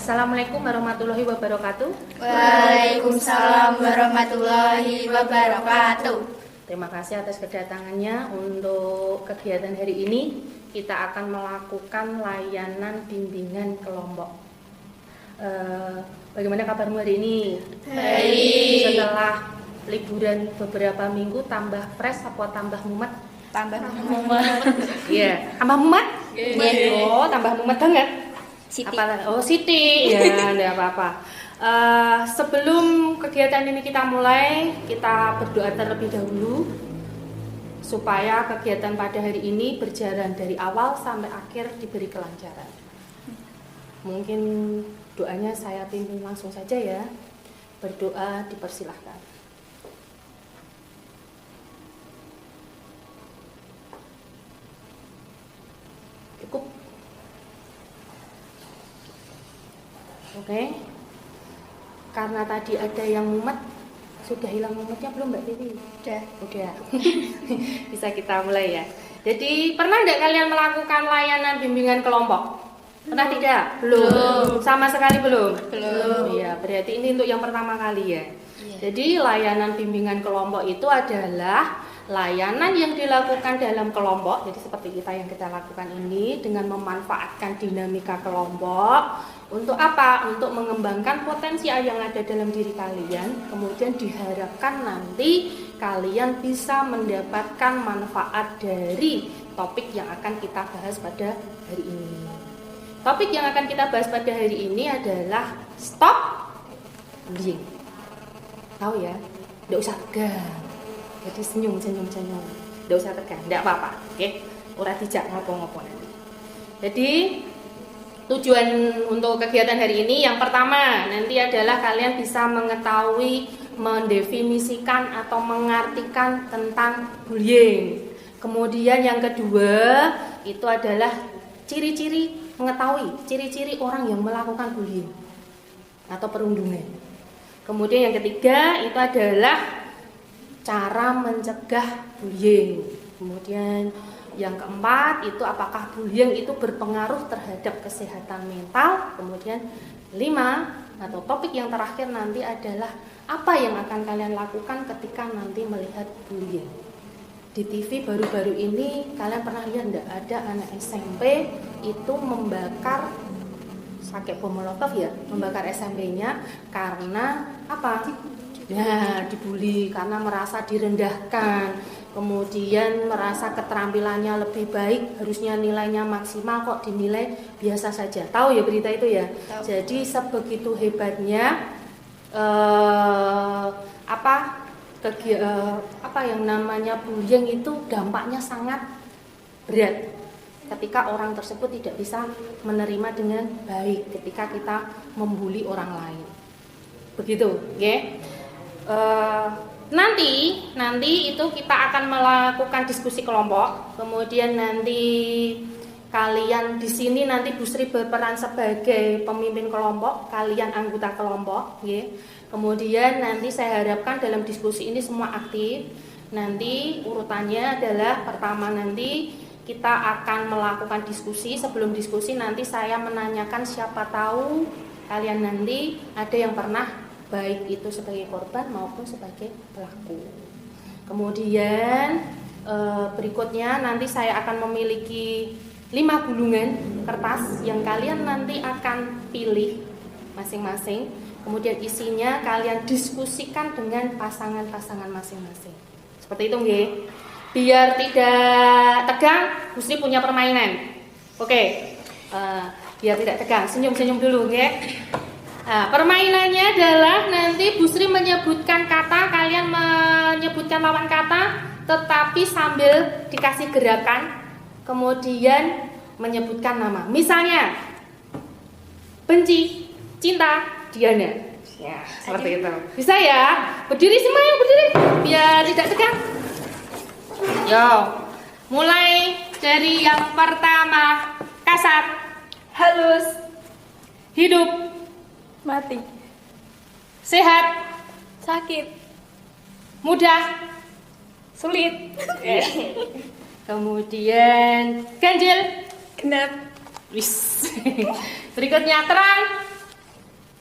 Assalamualaikum warahmatullahi wabarakatuh. Waalaikumsalam warahmatullahi wabarakatuh. Terima kasih atas kedatangannya. Untuk kegiatan hari ini kita akan melakukan layanan bimbingan kelompok. Bagaimana kabarmu hari ini? Baik. Setelah liburan beberapa minggu, tambah fresh apa tambah mumet? Tambah mumet. Iya, tambah mumet? Iya. Oh, tambah mumet banget. Siti. Siti. Ya, enggak apa-apa. Sebelum kegiatan ini kita mulai, kita berdoa terlebih dahulu supaya kegiatan pada hari ini berjalan dari awal sampai akhir diberi kelancaran. Mungkin doanya saya pimpin langsung saja ya. Berdoa dipersilahkan. Cukup. Oke. Karena tadi ada yang mumet, sudah hilang mumetnya belum Mbak Dewi? Udah. Bisa kita mulai ya. Jadi pernah enggak kalian melakukan layanan bimbingan kelompok? Pernah tidak? Belum. Sama sekali belum? Belum. Iya, berarti ini untuk yang pertama kali ya. Iya. Jadi layanan bimbingan kelompok itu adalah layanan yang dilakukan dalam kelompok. Jadi seperti kita lakukan ini dengan memanfaatkan dinamika kelompok. Untuk apa? Untuk mengembangkan potensi yang ada dalam diri kalian. Kemudian diharapkan nanti kalian bisa mendapatkan manfaat dari topik yang akan kita bahas pada hari ini. Topik yang akan kita bahas pada hari ini adalah stop bullying. Tahu ya? Nggak usah tegang. Jadi senyum. Nggak usah tegang, nggak apa-apa. Oke? Ora dijak ngopo-ngopo nanti. Jadi tujuan untuk kegiatan hari ini yang pertama nanti adalah kalian bisa mengetahui, mendefinisikan atau mengartikan tentang bullying. Kemudian yang kedua itu adalah mengetahui ciri-ciri orang yang melakukan bullying atau perundungan. Kemudian yang ketiga itu adalah cara mencegah bullying. Kemudian yang keempat itu apakah bullying itu berpengaruh terhadap kesehatan mental. Kemudian 5 atau topik yang terakhir nanti adalah apa yang akan kalian lakukan ketika nanti melihat bullying. Di TV baru-baru ini kalian pernah lihat enggak ada anak SMP itu membakar pakai bom molotov ya, membakar SMP-nya karena apa? Ya, dibully karena merasa direndahkan. Kemudian merasa keterampilannya lebih baik, harusnya nilainya maksimal kok dinilai biasa saja. Tahu ya berita itu ya? Tahu. Jadi sebegitu hebatnya apa yang namanya bullying itu dampaknya sangat berat ketika orang tersebut tidak bisa menerima dengan baik ketika kita membuli orang lain. Begitu, ya. Nanti itu kita akan melakukan diskusi kelompok. Kemudian nanti kalian di sini nanti Bu Sri berperan sebagai pemimpin kelompok, kalian anggota kelompok, ya. Kemudian nanti saya harapkan dalam diskusi ini semua aktif. Nanti urutannya adalah pertama nanti kita akan melakukan diskusi. Sebelum diskusi nanti saya menanyakan siapa tahu kalian nanti ada yang pernah baik itu sebagai korban maupun sebagai pelaku. Kemudian berikutnya nanti saya akan memiliki 5 gulungan kertas yang kalian nanti akan pilih masing-masing. Kemudian isinya kalian diskusikan dengan pasangan-pasangan masing-masing. Seperti itu nggih. Biar tidak tegang, Bu Sri punya permainan. Oke. Biar tidak tegang, senyum-senyum dulu nggih. Nah, permainannya adalah nanti Bu Sri menyebutkan kata, kalian menyebutkan lawan kata, tetapi sambil dikasih gerakan, kemudian menyebutkan nama. Misalnya, benci, cinta, Diana. Ya, seperti itu. Bisa ya? Berdiri semuanya, berdiri, biar tidak tegang. Yo, mulai dari yang pertama, kasar, Halus. hidup, Mati. sehat, Sakit. mudah, Sulit. kemudian ganjil, Genap. wis. Berikutnya terang,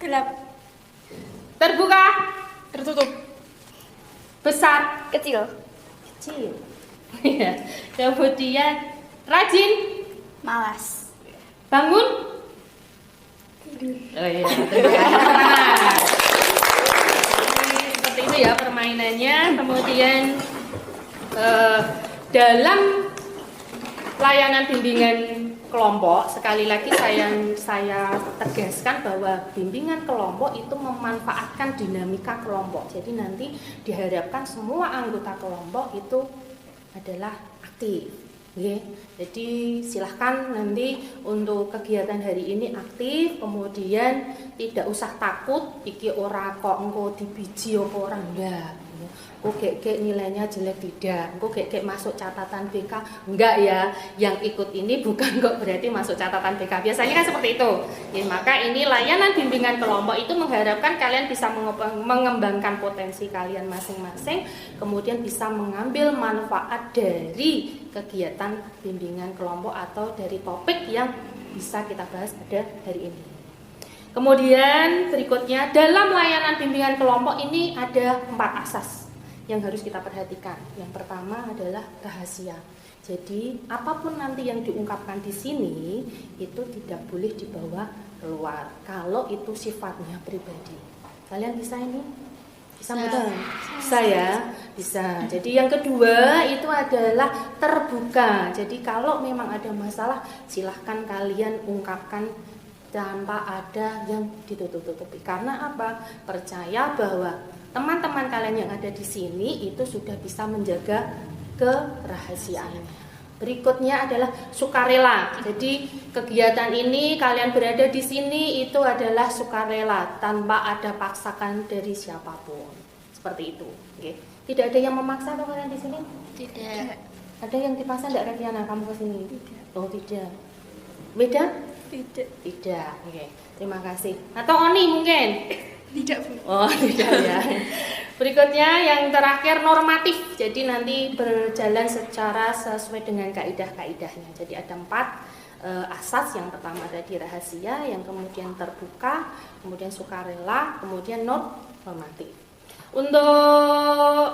Gelap. Terbuka, Tertutup. besar, Kecil. kecil. Ya. Kemudian rajin, Malas. bangun. Oh iya, terima kasih. Jadi, seperti itu ya permainannya. Kemudian dalam layanan bimbingan kelompok, sekali lagi saya tegaskan bahwa bimbingan kelompok itu memanfaatkan dinamika kelompok. Jadi nanti diharapkan semua anggota kelompok itu adalah aktif. Oke. Jadi silahkan nanti untuk kegiatan hari ini aktif, kemudian tidak usah takut iki ora kok engko dibiji apa ora enggak. Kok kayak nilainya jelek tidak, kok kayak masuk catatan BK enggak ya. Yang ikut ini bukan kok berarti masuk catatan BK. Biasanya kan seperti itu. Ya, maka ini layanan bimbingan kelompok itu mengharapkan kalian bisa mengembangkan potensi kalian masing-masing, kemudian bisa mengambil manfaat dari kegiatan bimbingan kelompok atau dari topik yang bisa kita bahas pada hari ini. Kemudian berikutnya dalam layanan bimbingan kelompok ini ada 4 asas yang harus kita perhatikan. Yang pertama adalah rahasia. Jadi apapun nanti yang diungkapkan di sini itu tidak boleh dibawa keluar kalau itu sifatnya pribadi. Kalian bisa ini? Bisa betul? Bisa ya? Bisa. Jadi yang kedua itu adalah terbuka. Jadi kalau memang ada masalah silahkan kalian ungkapkan tanpa ada yang ditutup-tutupi. Karena apa? Percaya bahwa teman-teman kalian yang ada di sini itu sudah bisa menjaga kerahasiaannya. Berikutnya adalah sukarela. Jadi kegiatan ini kalian berada di sini itu adalah sukarela tanpa ada paksakan dari siapapun. Seperti itu. Oke. Tidak ada yang memaksa atau kalian di sini? Tidak. Ada yang dipaksa enggak Reviana kamu ke sini? Tidak. Oh, tidak. Beda? Tidak. Tidak. Oke. Terima kasih. Atau Oni mungkin? Tidak, Bu. Oh, tidak ya. Berikutnya yang terakhir normatif. Jadi nanti berjalan secara sesuai dengan kaidah-kaidahnya. Jadi ada 4 asas. Yang pertama tadi rahasia, yang kemudian terbuka, kemudian sukarela, kemudian normatif. Untuk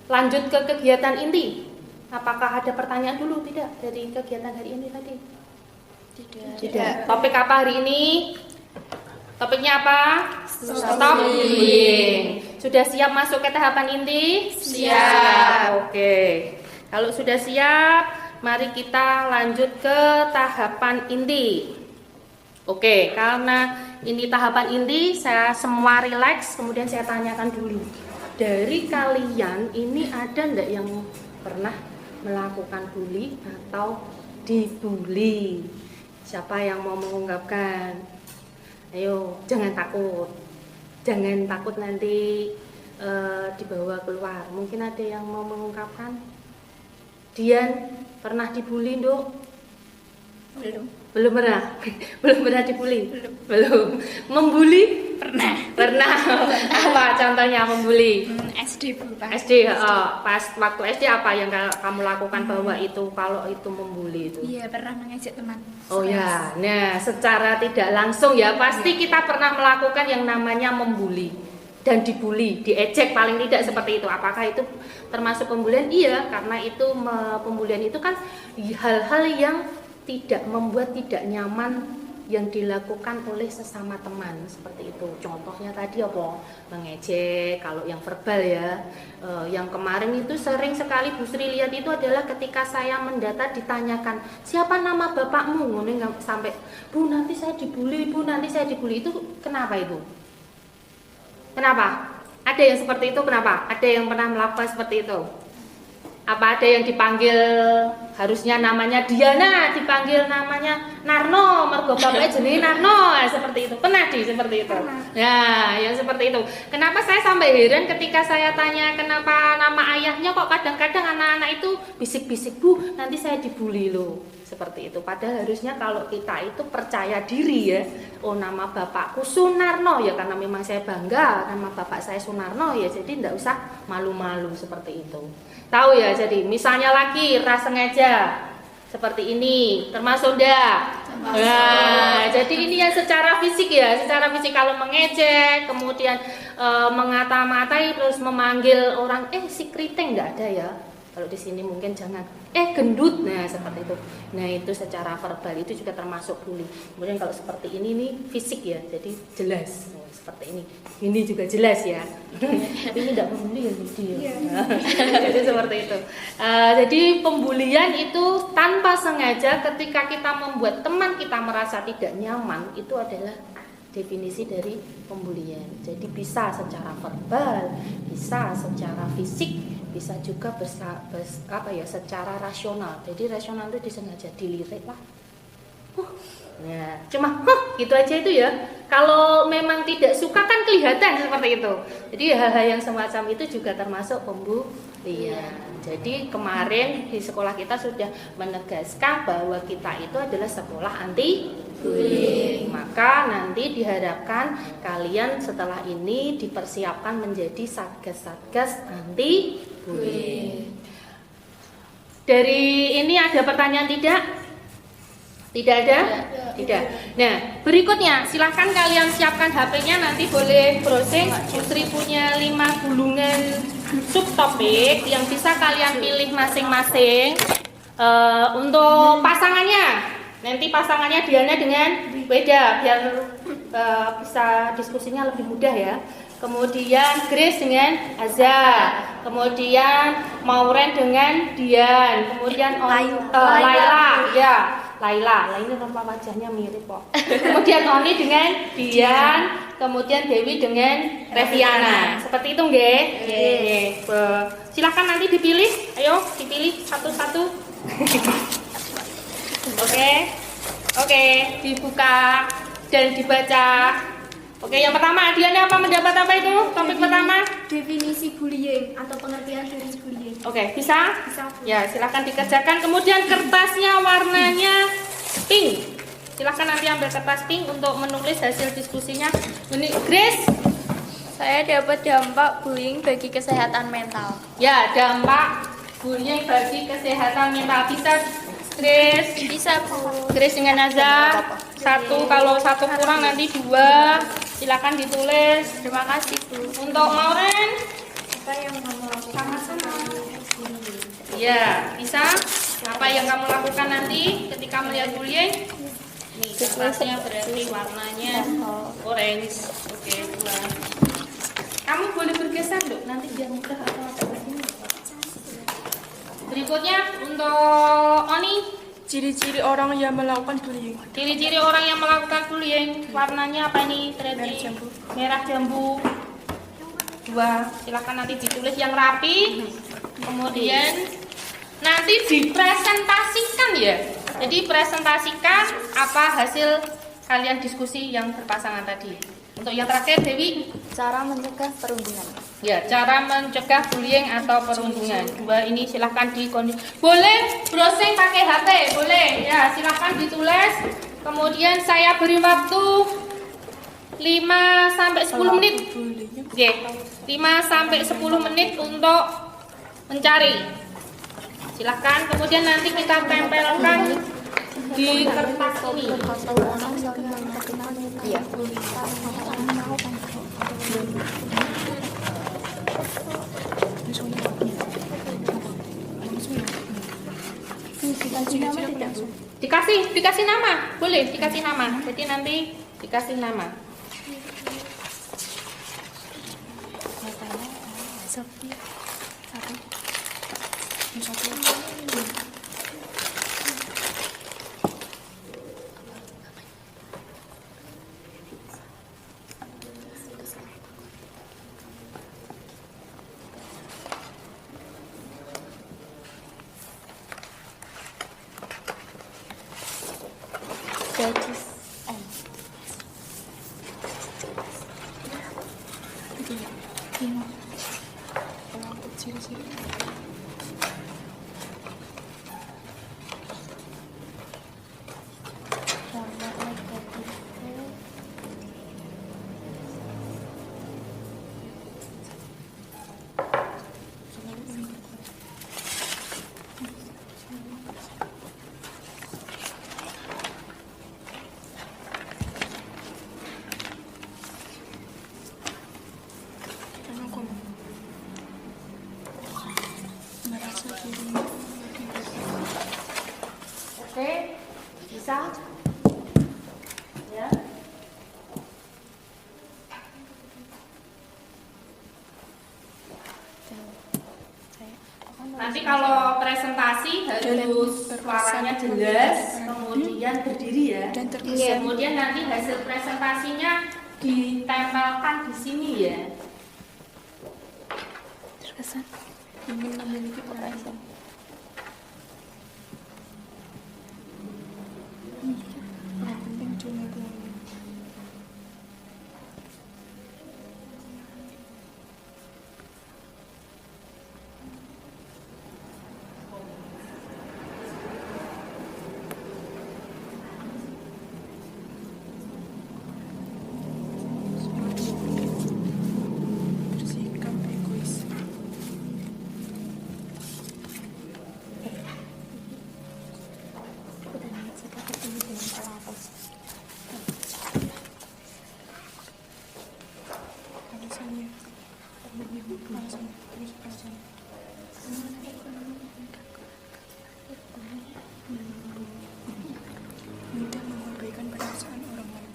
lanjut ke kegiatan inti. Apakah ada pertanyaan dulu? Tidak dari kegiatan hari ini tadi? Tidak. Topik apa hari ini? Topiknya apa? Stop bullying. Sudah siap masuk ke tahapan inti? Siap. Oke. Kalau sudah siap, mari kita lanjut ke tahapan inti. Oke, karena ini tahapan inti, saya semua rileks, kemudian saya tanyakan dulu. Dari kalian ini ada enggak yang pernah melakukan bully atau dibully? Siapa yang mau mengungkapkan? Ayo, jangan takut. Jangan takut nanti dibawa keluar. Mungkin ada yang mau mengungkapkan? Dian, pernah dibully, Nduk? Belum pernah. Belum pernah dibully? Belum. Membuli? Pernah. Apa contohnya membuli? SD, Bu. SD, pas waktu SD apa yang kamu lakukan bahwa itu kalau itu membuli itu? Iya, pernah mengejek teman. Oh ya, nah secara tidak langsung ya pasti kita pernah melakukan yang namanya membuli dan dibully, diejek paling tidak seperti itu. Apakah itu termasuk pembulian? Iya, karena itu pembulian itu kan hal-hal yang tidak membuat tidak nyaman yang dilakukan oleh sesama teman seperti itu. Contohnya tadi apa? Mengejek, kalau yang verbal ya. Yang kemarin itu sering sekali Bu Sri lihat itu adalah ketika saya mendata ditanyakan, "Siapa nama bapakmu?" Ngono sampai, "Bu, nanti saya dibully, Bu, nanti saya dibully." Itu kenapa itu? Kenapa? Ada yang seperti itu kenapa? Ada yang pernah melakukan seperti itu? Apa ada yang dipanggil harusnya namanya Diana, dipanggil namanya Narno, mergo bapaknya jenenge Narno, seperti itu. Pernah seperti itu. Nah, yang seperti itu. Kenapa saya sampai heran ketika saya tanya kenapa nama ayahnya kok kadang-kadang anak-anak itu bisik-bisik, "Bu, nanti saya dibully loh." Seperti itu. Padahal harusnya kalau kita itu percaya diri ya. Oh, nama bapakku Sunarno ya karena memang saya bangga nama bapak saya Sunarno ya. Jadi tidak usah malu-malu seperti itu. Tahu ya, jadi misalnya lagi rasa sengaja seperti ini, termasuk enggak? Nah, jadi ini yang secara fisik ya, secara fisik kalau mengejek, kemudian mengata-matai, terus memanggil orang, si keriting nggak ada ya. Kalau di sini mungkin jangan, gendut, nah seperti itu. Nah itu secara verbal itu juga termasuk bully. Kemudian kalau seperti ini nih fisik ya, jadi jelas. Seperti ini juga jelas ya. Tapi ini tidak membuli ya, jadi seperti itu. Jadi pembulian itu tanpa sengaja ketika kita membuat teman kita merasa tidak nyaman, itu adalah definisi dari pembulian. Jadi bisa secara verbal, bisa secara fisik, bisa juga secara rasional. Jadi rasional itu disengaja, dilirik lah. Nah, cuma gitu aja itu ya. Kalau memang tidak suka kan kelihatan seperti itu. Jadi hal-hal yang semacam itu juga termasuk pembulian. Jadi kemarin di sekolah kita sudah menegaskan bahwa kita itu adalah sekolah anti bullying. Maka nanti diharapkan kalian setelah ini dipersiapkan menjadi satgas-satgas anti bullying. Dari ini ada pertanyaan tidak? Tidak ada? Tidak. Nah, berikutnya silahkan kalian siapkan HP-nya, nanti boleh browsing. Putri punya 5 gulungan subtopik yang bisa kalian pilih masing-masing. Untuk pasangannya, nanti pasangannya Diana dengan Weda biar bisa diskusinya lebih mudah ya. Kemudian Grace dengan Azza, kemudian Mauren dengan Dian, kemudian Laila, ya Laila ini rumah wajahnya mirip kok. Kemudian Oni dengan Dian, kemudian Dewi dengan Reviana. Seperti itu nggih? Nggih. Silakan nanti dipilih, ayo dipilih satu-satu. Oke, dibuka dan dibaca. Oke, yang pertama, Diana apa mendapat apa itu? Topik pertama? Definisi bullying atau pengertian dari bullying. Oke, bisa? Bisa. Ya, silakan dikerjakan. Kemudian kertasnya warnanya pink. Silakan nanti ambil kertas pink untuk menulis hasil diskusinya. Ini Grace. Saya dapat dampak bullying bagi kesehatan mental. Ya, dampak bullying bagi kesehatan mental. Bisa Grace? Bisa, Bu. Grace dengan Azza. 1, kalau 1 kurang nanti 2. Silakan ditulis. Terima kasih, Bu. Untuk Mauren? Apa yang kamu lakukan? Sama-sama. Ya, bisa. Apa yang kamu lakukan nanti ketika melihat bullying? Nih, kertasnya berarti warnanya orange. Oke, 2. Kamu boleh bergeser, Dok. Nanti biar mudah atau apa sini. Berikutnya untuk Oni. Ciri-ciri orang yang melakukan bullying. Ciri-ciri orang yang melakukan bullying. Warnanya apa ini? Berarti merah jambu. 2. Silakan nanti ditulis yang rapi. Kemudian nanti dipresentasikan ya. Jadi presentasikan apa hasil kalian diskusi yang berpasangan tadi. Untuk yang terakhir Dewi, Cara mencegah perundungan. ya, cara mencegah bullying atau perundungan. 2 ini silahkan boleh browsing pakai HP, boleh. Ya, silahkan ditulis. Kemudian saya beri waktu 5 sampai 10 menit. Oke, 5 sampai 10 menit untuk mencari. Silahkan. Kemudian nanti kita tempelkan di kertas ini. Iya. Dikasih nama, boleh dikasih nama. Jadi nanti dikasih nama. Gadis. bisa. Ya. Nanti kalau presentasi harus suaranya jelas, kemudian berdiri ya. Kemudian nanti hasil presentasinya ditempelkan di sini ya. Terkesan ingin memiliki perasaan. penting cuma itu. Bersikap egois. Alasannya terus alasannya mudah mengabaikan perasaan orang lain.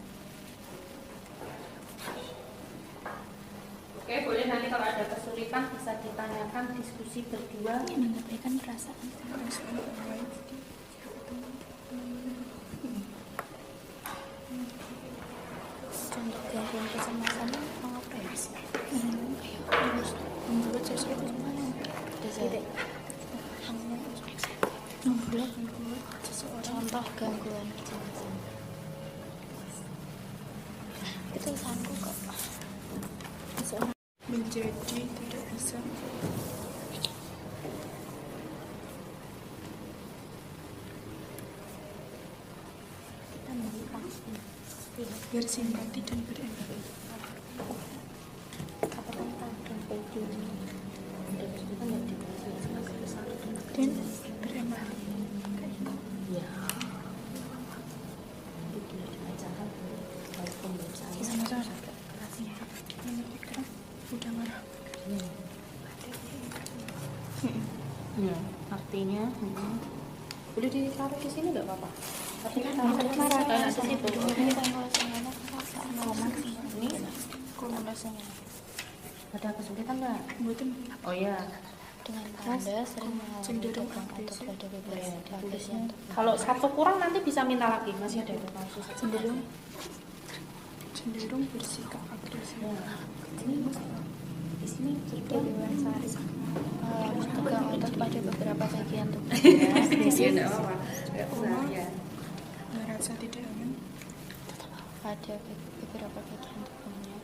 Oke, boleh nanti kalau ada kesulitan bisa ditanyakan diskusi berdua. Mengabaikan perasaan Orang lain. contoh gangguan kecemasan mengapain sih? Membuat sesuatu membuat seseorang Contoh gangguan kecemasan. Itu tulisanku kok. Seseorang menjadi tidak bisa kita melihat bersimpati dan berempati. apa tentang dompet ini dan kita nggak dikasih Dan berempati. Sama-sama. Mengertikan. Udah marah. Ya, artinya boleh ditaruh di sini nggak apa-apa. Artinya marah kayak di situ. ini pengulasanya ini Komunikasinya. Ada kesulitan nggak? Mboten. Oh ya. dengan tanda sering mengalami cenderung tegang atau agresif. pada beberapa Tulisnya. bagian Kalau satu kurang nanti bisa minta lagi, masih ada kasus. Cenderung bersikap agresif. Di sini tiga dewasa tegang otot pada beberapa bagian tubuh Iya, enggak apa-apa. Enggak usah ya. Merasa tidak aman. pada beberapa bagian tubuhnya.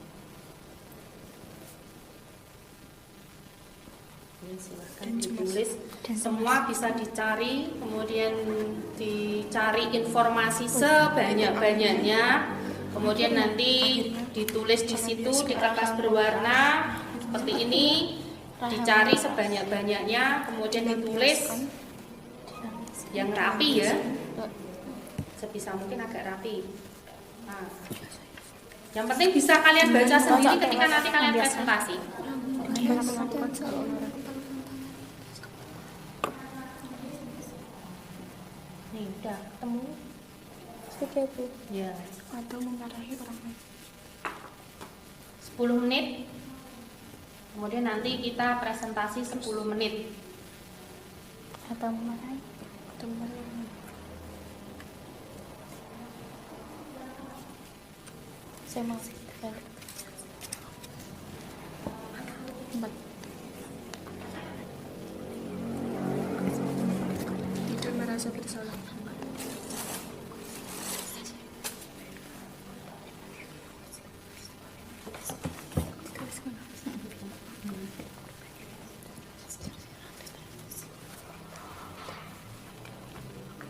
Silahkan ditulis. Semua bisa dicari, kemudian dicari informasi sebanyak-banyaknya. Kemudian nanti ditulis di situ di kertas berwarna seperti ini, dicari sebanyak-banyaknya, kemudian ditulis yang rapi ya, sebisa mungkin agak rapi. Nah, yang penting bisa kalian baca sendiri ketika nanti kalian presentasi. Nih udah ketemu ya. Atau memarahi orang lain. 10 menit. Kemudian nanti kita presentasi 10 menit. Atau memarahi Atau memarahi orang lain. saya masih balik. Tidak merasa bersalah.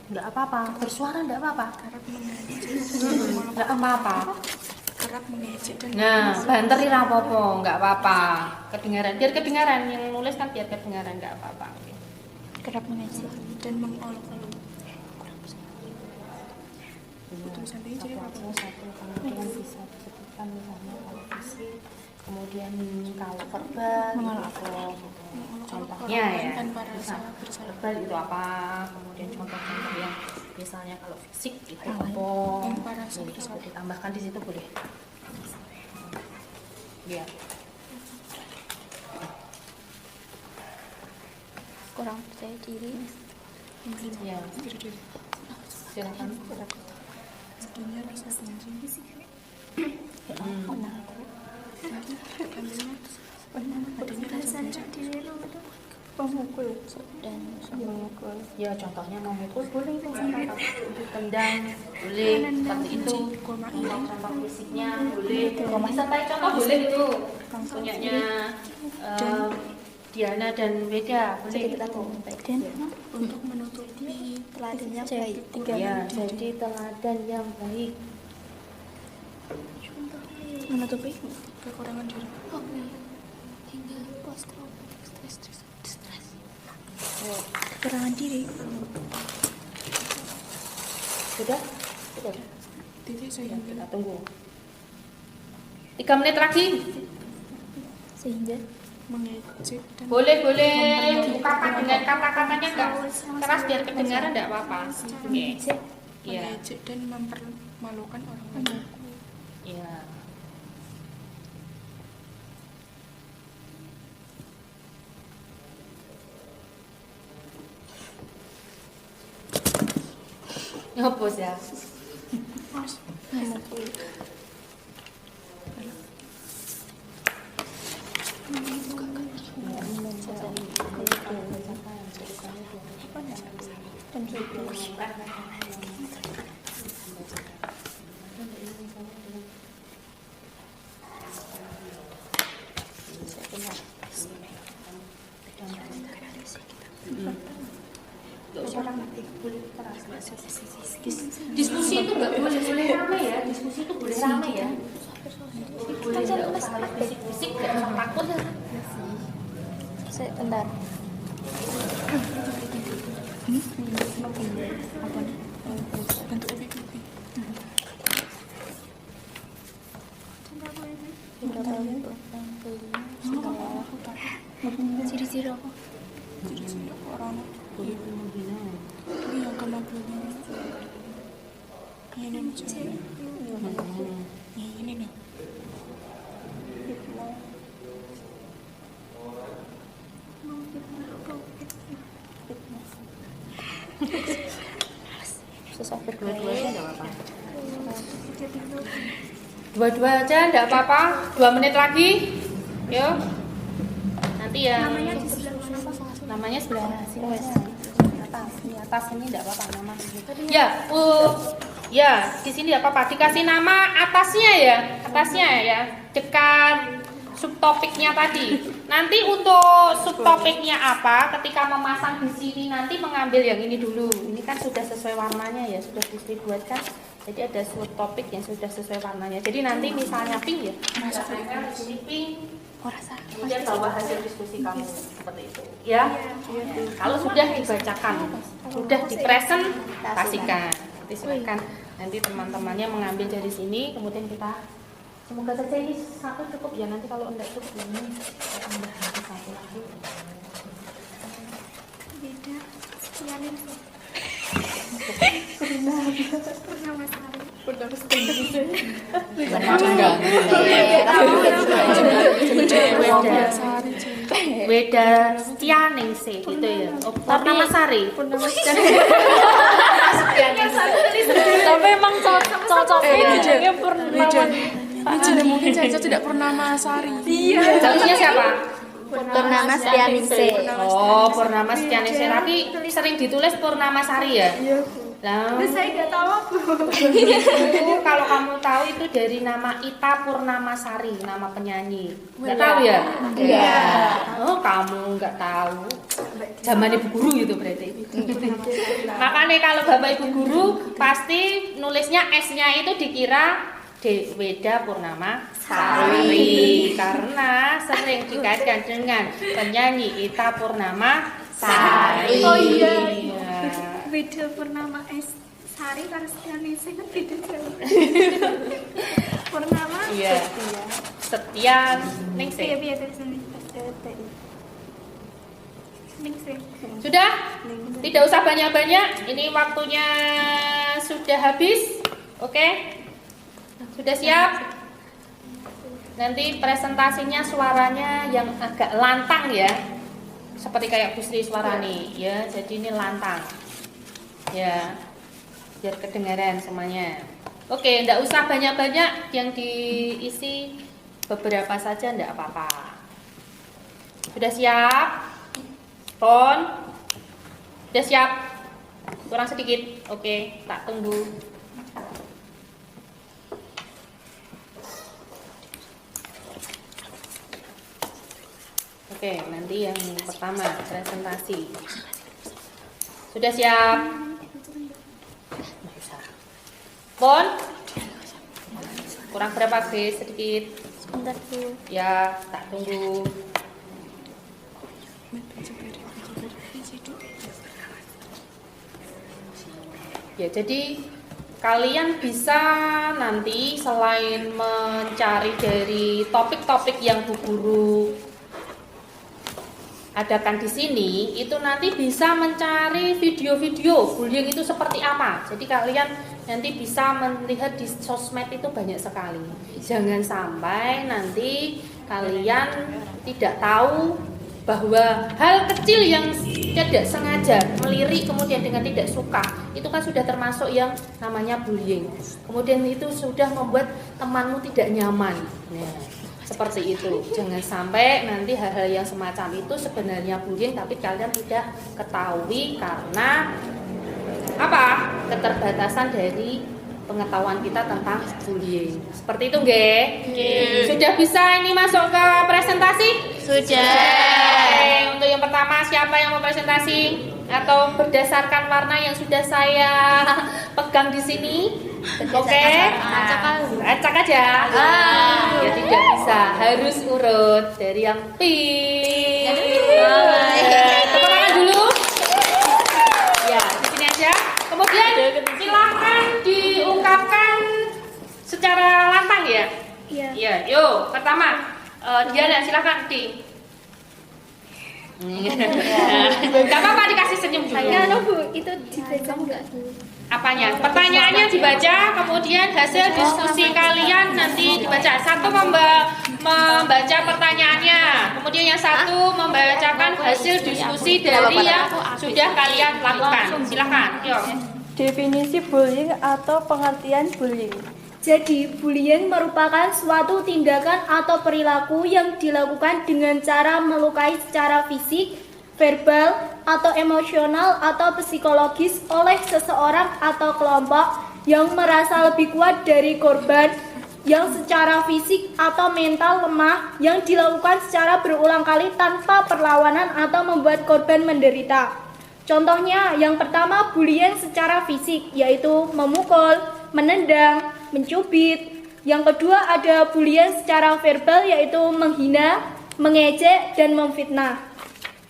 Enggak apa-apa, bersuara enggak apa-apa. Kerap mengejek. Enggak apa-apa. Kerap mengejek dan Nah, banteri ra apa-apa, enggak apa-apa. Kedengaran, biar kedengaran yang nulis kan biar kedengaran enggak apa-apa. Kerap mengejek dan mengolok-olok. Tulisan ini jadi apa? Satu, kemudian bisa disebutkan misalnya kalau fisik, kemudian kalau verbal, atau contohnya ya, tanpa rasa misal bersalah. verbal itu apa, kemudian contoh-contoh yang Misalnya kalau fisik itu apa? Parasat Bisa ditambahkan di situ boleh. Ya. Kurang percaya diri. Ya. Silakan. Dunia rasa benci. Dan Ya contohnya memukul boleh, tendang boleh, seperti itu. Contoh fisiknya boleh. Bisa tanya contoh boleh itu. Punyanya Diana dan Weda boleh itu. dan Untuk menutupi teladannya jadi baik. Ya, jadi teladan yang baik. menutupi kekurangan diri. Kekurangan diri. Sudah? Sudah. Tidak Ya, sehingga kita tunggu. 3 menit lagi. Sehingga mengejek dan Boleh ungkapkan dengan kata-katanya enggak keras biar kedengaran enggak apa-apa. Oke. Iya. mengejek dan mempermalukan orang lain. Iya. Ngapus ya. Diskusi itu nggak boleh ramai ya. Diskusi itu boleh ramai ya. Boleh nggak usah fisik nggak usah takut. bentar. bentuk pipi. Ciri-ciri apa? Jadi orang ini yang kena bullying. Ini macam ini nih. Dua-dua aja nggak apa-apa. Dua-dua aja nggak apa-apa. 2 menit lagi. Yuk. Nanti ya. Namanya sebelah sini wes. Di atas ini nggak apa-apa nama. Ya, ya di sini nggak apa-apa. Dikasih nama atasnya ya, dekat subtopiknya tadi. Nanti untuk subtopiknya apa? Ketika memasang di sini nanti mengambil yang ini dulu. Ini kan sudah sesuai warnanya ya, sudah dibuatkan. Jadi ada subtopik yang sudah sesuai warnanya. Jadi nanti misalnya pink ya, misalkan di sini pink. Kemudian bawa hasil diskusi kamu seperti itu, ya. Kalau sudah dibacakan, sudah dipresentasikan, nanti silakan nanti teman-temannya mengambil dari sini, kemudian kita. Semoga saja ini satu cukup ya, nanti kalau enggak cukup ini kita tambah lagi satu lagi. Beda. Sialin. Weda Stianingsih gitu ya. Purnamasari. Tapi emang cocoknya Purnama. Tidak mungkin saja tidak Purnama Sari. Jalurnya siapa? Purnama Stianingsih. Oh, Purnama Stianingsih. Tapi sering ditulis Purnamasari ya? Iya. Lah, Saya nggak tahu. itu kalau kamu tahu itu dari nama Ita Purnamasari, nama penyanyi. Nggak tahu ya? Iya. Oh, kamu nggak tahu. Zaman ibu guru itu berarti. Makanya kalau bapak ibu guru pasti nulisnya S-nya itu dikira Weda Purnamasari karena sering dikaitkan dengan penyanyi Ita Purnamasari. Oh iya. Beda Purnama S Sari karo Stianingsih kan beda jauh. Purnama Iya. Setia Ningsih. piye tulisannya? Sudah? Tidak usah banyak-banyak. Ini waktunya sudah habis. Oke? Sudah siap? Nanti presentasinya suaranya yang agak lantang ya. Seperti kayak Bu Sri Suarani ya. Jadi ini lantang. Ya. Biar kedengaran semuanya. Oke, enggak usah banyak-banyak, yang diisi beberapa saja enggak apa-apa. Sudah siap? Pon? Sudah siap? Kurang sedikit. Oke, tak tunggu. Oke, nanti yang pertama presentasi. Sudah siap? Pon? Kurang berapa, Grace? Sedikit. Sebentar dulu. Ya, tak tunggu. Ya, jadi kalian bisa nanti selain mencari dari topik-topik yang Bu Guru adakan di sini, itu nanti bisa mencari video-video bullying itu seperti apa. Jadi kalian nanti bisa melihat di sosmed itu banyak sekali. Jangan sampai nanti kalian tidak tahu bahwa hal kecil yang tidak sengaja melirik kemudian dengan tidak suka itu kan sudah termasuk yang namanya bullying. Kemudian itu sudah membuat temanmu tidak nyaman. Nah, seperti itu. Jangan sampai nanti hal-hal yang semacam itu sebenarnya bullying tapi kalian tidak ketahui karena apa? Keterbatasan dari pengetahuan kita tentang bullying. Seperti itu, nggih? Sudah bisa ini masuk ke presentasi? Sudah. Oke, untuk yang pertama siapa yang mau presentasi? Atau berdasarkan warna yang sudah saya pegang di sini? Oke. Acak aja. Ya tidak bisa, harus urut dari yang pink. Tepuk tangan dulu. Ya, di sini aja. Kemudian silakan diungkapkan secara lantang ya. Iya. Iya, yuk pertama Diana silakan di. Gak apa-apa dikasih senyum juga. Ya, Bu, itu dibaca enggak? Apanya? Pertanyaannya dibaca, kemudian hasil diskusi kalian nanti dibaca. Satu membaca pertanyaannya, kemudian yang satu membacakan hasil diskusi dari yang sudah kalian lakukan. Silakan, yuk. Definisi bullying atau pengertian bullying. Jadi, bullying merupakan suatu tindakan atau perilaku yang dilakukan dengan cara melukai secara fisik, verbal, atau emosional atau psikologis oleh seseorang atau kelompok yang merasa lebih kuat dari korban yang secara fisik atau mental lemah yang dilakukan secara berulang kali tanpa perlawanan atau membuat korban menderita. Contohnya, yang pertama bullying secara fisik, yaitu memukul, menendang, mencubit. Yang kedua ada bullying secara verbal, yaitu menghina, mengejek, dan memfitnah.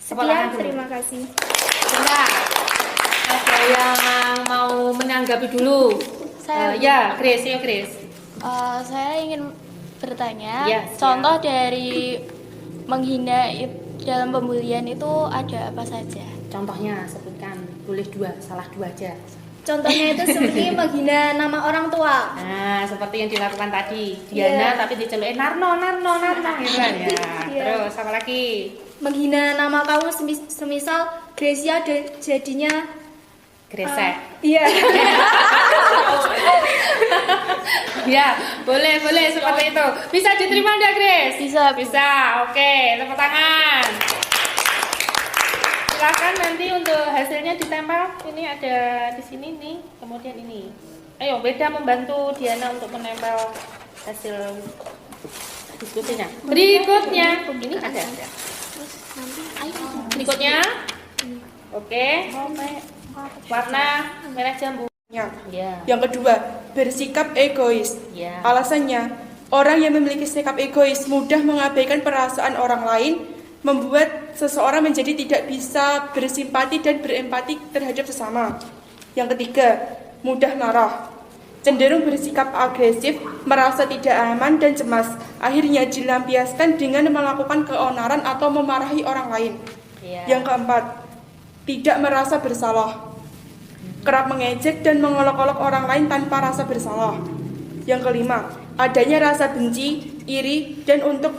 Sekian, terima kasih. Benar. Ada yang mau menanggapi dulu? Ya, Grace, ya Grace. Saya ingin bertanya, Ya, contoh dari menghina dalam pembulian itu ada apa saja? Contohnya sebutkan, boleh dua, salah dua aja. Contohnya itu seperti menghina nama orang tua. Nah, seperti yang dilakukan tadi, Diana tapi dicelukin Narno gitu kan ya. Terus apa lagi? Menghina nama kamu semisal Gracia jadinya Gresek. iya. Ya, boleh seperti itu. Bisa diterima enggak, Grace? Bisa. Oke, tepuk tangan. Silakan nanti untuk hasilnya ditempel. Ini ada di sini nih, kemudian ini. Ayo, beda membantu Diana untuk menempel hasil diskusinya. Berikutnya, ini ada. Berikutnya, oke. Warna merah jambu. Ya. Yang kedua, bersikap egois. Ya. Alasannya, orang yang memiliki sikap egois mudah mengabaikan perasaan orang lain, membuat seseorang menjadi tidak bisa bersimpati dan berempati terhadap sesama. Yang ketiga, mudah marah, cenderung bersikap agresif, merasa tidak aman dan cemas. Akhirnya dilampiaskan dengan melakukan keonaran atau memarahi orang lain. Iya. Yang keempat, tidak merasa bersalah. Kerap mengejek dan mengolok-olok orang lain tanpa rasa bersalah. Yang kelima, adanya rasa benci, iri, dan untuk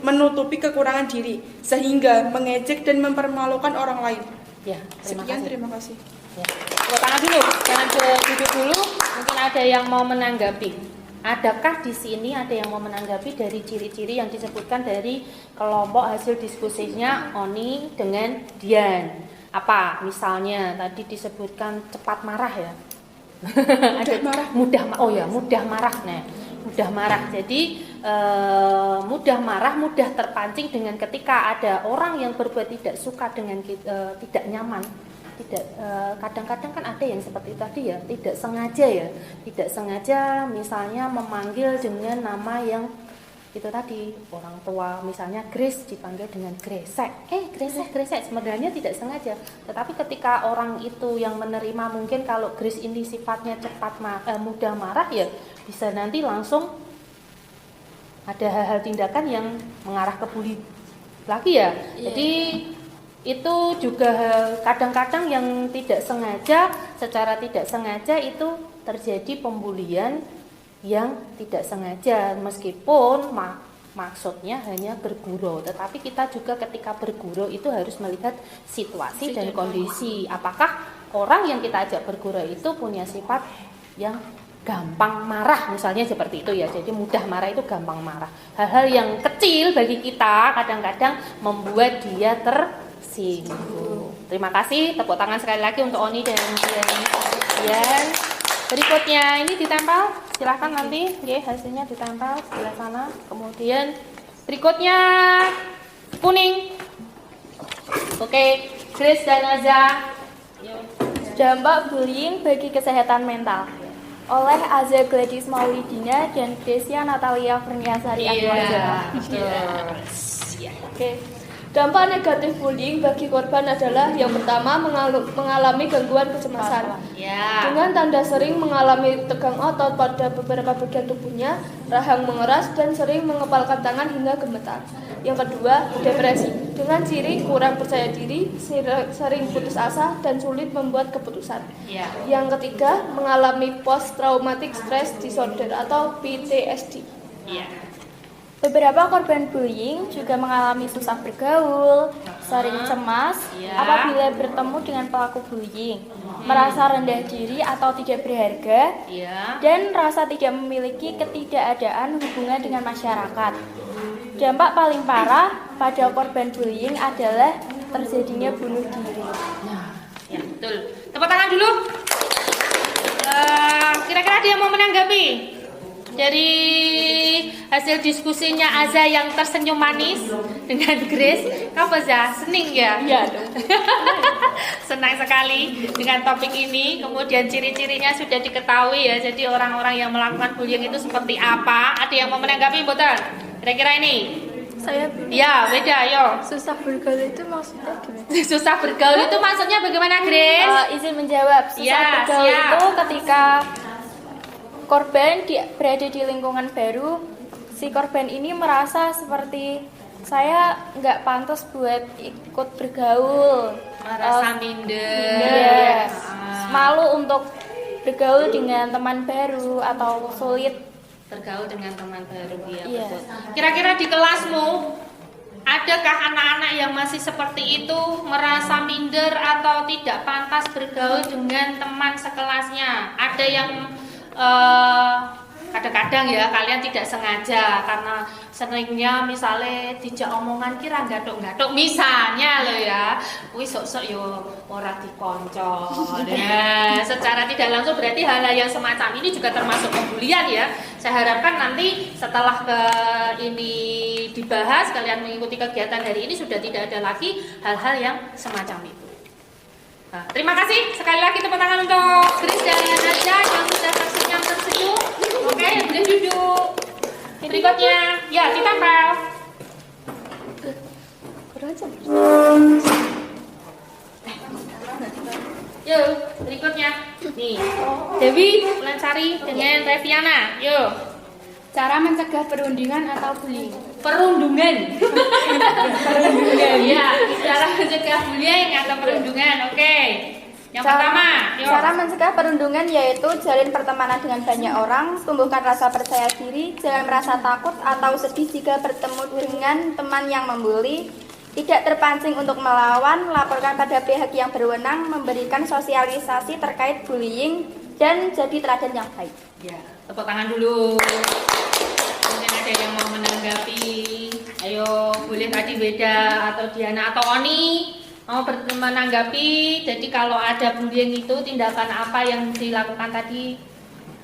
menutupi kekurangan diri, sehingga mengejek dan mempermalukan orang lain. Ya, Sekian, terima kasih. Ya. Tepuk tangan dulu, jangan duduk dulu. Mungkin ada yang mau menanggapi. Adakah di sini ada yang mau menanggapi dari ciri-ciri yang disebutkan dari kelompok hasil diskusinya Oni dengan Dian? Apa? Misalnya tadi disebutkan cepat marah ya. Mudah marah. Nah, mudah marah. Jadi mudah marah, mudah terpancing dengan ketika ada orang yang berbuat tidak suka dengan kita, tidak nyaman. Kadang-kadang kan ada yang seperti tadi ya, tidak sengaja misalnya memanggil dengan nama yang itu tadi, orang tua misalnya Grace dipanggil dengan Gresek, Gresek sebenarnya tidak sengaja, tetapi ketika orang itu yang menerima, mungkin kalau Grace ini sifatnya mudah marah ya, bisa nanti langsung ada hal-hal tindakan yang mengarah ke bully lagi ya. Jadi itu juga kadang-kadang yang secara tidak sengaja itu terjadi pembulian yang tidak sengaja, meskipun maksudnya hanya bergurau, tetapi kita juga ketika bergurau itu harus melihat situasi dan kondisi. Apakah orang yang kita ajak bergurau itu punya sifat yang gampang marah, misalnya seperti itu ya. Jadi mudah marah itu gampang marah. Hal-hal yang kecil bagi kita kadang-kadang membuat dia tersinggung. Terima kasih, tepuk tangan sekali lagi untuk Oni dan Dian. Berikutnya ini ditempel, silahkan nanti hasilnya ditempel sebelah sana. Kemudian berikutnya kuning. Oke, Grace dan Aza. Dampak bullying bagi kesehatan mental oleh Aza Gladys Maulidina dan Gracia Natalia Ferniasari Ahmadja. Oke. Dampak negatif bullying bagi korban adalah yang pertama mengalami gangguan kecemasan. Dengan tanda sering mengalami tegang otot pada beberapa bagian tubuhnya, rahang mengeras dan sering mengepalkan tangan hingga gemetar. Yang kedua, depresi. Dengan ciri kurang percaya diri, sering putus asa dan sulit membuat keputusan. Yang ketiga, mengalami post traumatic stress disorder atau PTSD. Beberapa korban bullying juga mengalami susah bergaul, sering cemas apabila bertemu dengan pelaku bullying, merasa rendah diri atau tidak berharga, dan rasa tidak memiliki ketidakadaan hubungan dengan masyarakat. Dampak paling parah pada korban bullying adalah terjadinya bunuh diri. Ya, betul. Tepuk tangan dulu. Kira-kira dia mau menanggapi dari hasil diskusinya Aza yang tersenyum manis dengan Grace. Kamu Aza, senang ya? Iya. Senang sekali dengan topik ini. Kemudian ciri-cirinya sudah diketahui ya. Jadi orang-orang yang melakukan bullying itu seperti apa? Ada yang mau menanggapi, Boten? Kira-kira ini? Saya ya, beda, yo. susah bergaul itu maksudnya gimana? Susah bergaul itu maksudnya bagaimana, Grace? Izin menjawab. Susah bergaul itu ketika korban berada di lingkungan baru, si korban ini merasa seperti saya nggak pantas buat ikut bergaul, merasa minder, malu untuk bergaul dengan teman baru atau sulit bergaul dengan teman baru. Ya, betul. Kira-kira di kelasmu adakah anak-anak yang masih seperti itu, merasa minder atau tidak pantas bergaul dengan teman sekelasnya? Ada yang kadang-kadang ya kalian tidak sengaja karena seringnya misalnya dijak omongan kira gathuk-gathuk misalnya lo ya, wis sok-sok yo ora dikonco. Nah, secara tidak langsung berarti hal-hal yang semacam ini juga termasuk pembulian ya. Saya harapkan nanti setelah ini dibahas, kalian mengikuti kegiatan hari ini sudah tidak ada lagi hal-hal yang semacam itu. Nah, terima kasih sekali lagi, tepuk tangan untuk Grace dan Nadia yang sudah tersenyum. Oke, boleh duduk. Berikutnya, ya ditempel. Yuk, berikutnya. Nih, Dewi Lansari dengan Reviana. Yuk. Cara mencegah perundingan atau bullying. perundungan. Ya, cara mencegah bullying atau perundungan. Oke. Yang pertama, yuk. Cara mencegah perundungan yaitu jalin pertemanan dengan banyak orang, tumbuhkan rasa percaya diri, jangan merasa takut atau sedih jika bertemu dengan teman yang membuli, tidak terpancing untuk melawan, laporkan pada pihak yang berwenang, memberikan sosialisasi terkait bullying, dan jadi teladan yang baik. Ya, tepuk tangan dulu. Mungkin ada yang mau menanggapi. Ayo, boleh tadi Beda atau Diana atau Oni mau menanggapi. Jadi kalau ada bullying itu tindakan apa yang dilakukan tadi?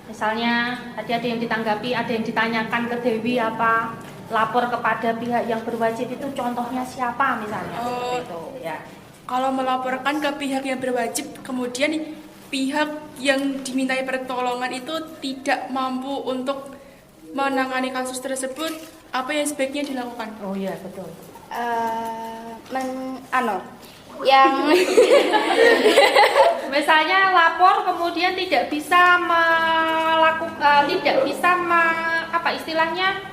Misalnya tadi ada yang ditanggapi, ada yang ditanyakan ke Dewi apa? Lapor kepada pihak yang berwajib itu contohnya siapa misalnya? Itu ya. Kalau melaporkan ke pihak yang berwajib, kemudian pihak yang dimintai pertolongan itu tidak mampu untuk menangani kasus tersebut, apa yang sebaiknya dilakukan? Oh iya, betul. Yang Misalnya lapor kemudian tidak bisa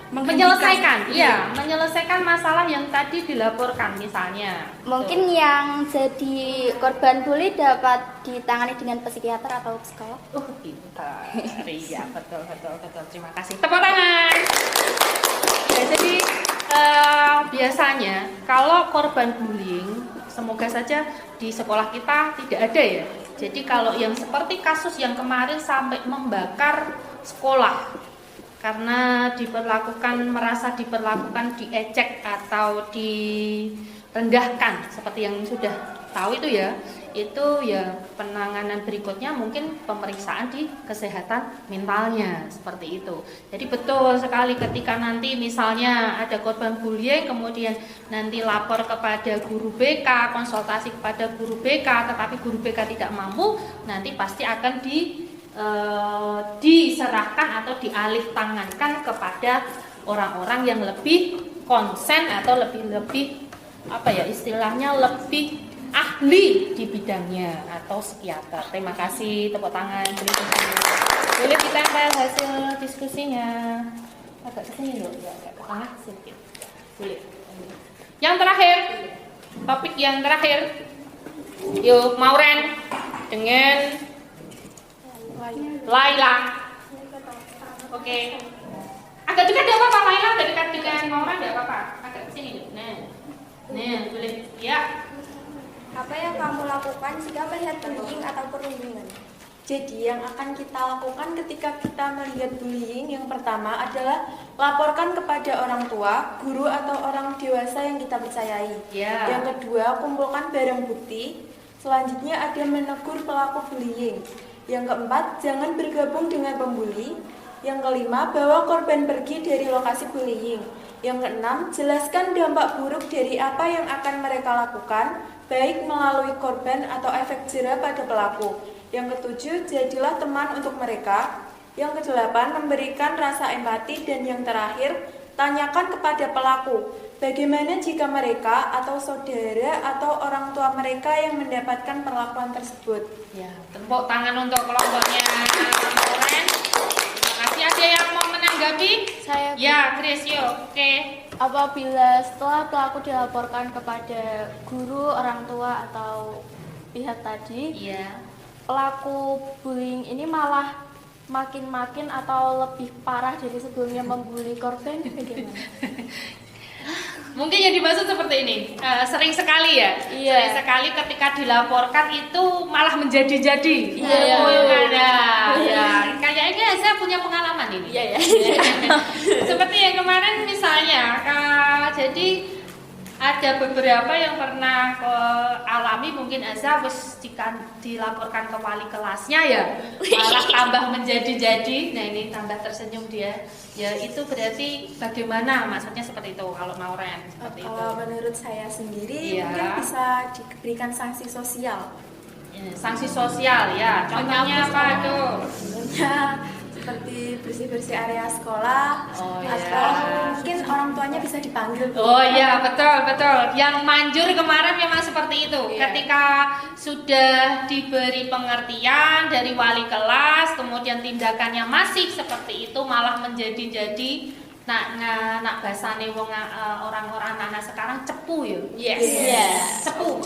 menyelesaikan, iya, menyelesaikan masalah yang tadi dilaporkan misalnya. mungkin yang jadi korban bully dapat ditangani dengan psikiater atau psikolog. Pintar. Iya, betul. Terima kasih. Tepuk tangan. Ya, jadi biasanya kalau korban bullying, semoga saja di sekolah kita tidak ada ya. Jadi kalau yang seperti kasus yang kemarin sampai membakar sekolah karena merasa diperlakukan diejek atau direndahkan seperti yang sudah tahu itu ya penanganan berikutnya mungkin pemeriksaan di kesehatan mentalnya seperti itu. Jadi betul sekali ketika nanti misalnya ada korban bullying kemudian nanti lapor kepada guru BK, konsultasi kepada guru BK, tetapi guru BK tidak mampu, nanti pasti akan diserahkan atau dialih tangankan kepada orang-orang yang lebih konsen atau lebih istilahnya lebih ahli di bidangnya atau psikiater. Terima kasih, tepuk tangan. Boleh kita lihat hasil diskusinya. Agak kesini loh, agak ke tengah sedikit. Boleh. Yang terakhir, topik yang terakhir. Yuk, Mauren dengan Laila. Oke. Agak dekat tidak apa-apa, Laila. Agak dekat dengan Mauren tidak apa-apa. Agak kesini. Nah, boleh. Ya. Apa yang kamu lakukan jika melihat bullying atau perundungan? Jadi yang akan kita lakukan ketika kita melihat bullying yang pertama adalah laporkan kepada orang tua, guru atau orang dewasa yang kita percayai. Yang kedua, kumpulkan barang bukti. Selanjutnya ada menegur pelaku bullying. Yang keempat, jangan bergabung dengan pembuli. Yang kelima, bawa korban pergi dari lokasi bullying. Yang keenam, jelaskan dampak buruk dari apa yang akan mereka lakukan, baik melalui korban atau efek jera pada pelaku. Yang ketujuh, jadilah teman untuk mereka. Yang kedelapan, memberikan rasa empati. Dan yang terakhir, tanyakan kepada pelaku, bagaimana jika mereka atau saudara atau orang tua mereka yang mendapatkan perlakuan tersebut. Ya, tepuk tangan untuk kelompoknya Mauren. Terima kasih. Ada yang mau menanggapi? Saya Ya, Chris, yuk. Oke. Apabila setelah pelaku dilaporkan kepada guru, orang tua atau pihak tadi, Iya. pelaku bullying ini malah makin atau lebih parah dari sebelumnya membuli korban, bagaimana? Mungkin yang dimaksud seperti ini, sering sekali ya, sering sekali ketika dilaporkan itu malah menjadi-jadi. Iya. Ya, kayaknya saya punya pengalaman ini. Iya. Seperti yang kemarin misalnya, jadi ada beberapa yang pernah alami mungkin Azza jika dilaporkan ke wali kelasnya ya malah tambah menjadi-jadi. Nah ini tambah tersenyum dia. Ya itu berarti bagaimana maksudnya seperti itu kalau Mauren seperti itu. Kalau menurut saya sendiri mungkin bisa diberikan sanksi sosial. Sanksi sosial ya. Contohnya apa tuh? Contohnya seperti bersih-bersih area sekolah, iya. atau mungkin orang tuanya bisa dipanggil. Oh iya, betul. Yang manjur kemarin memang seperti itu. Ketika sudah diberi pengertian dari wali kelas, kemudian tindakannya masih seperti itu, malah menjadi-jadi, nak bahasane wong orang-orang anak sekarang cepu ya. Yes. Cepu.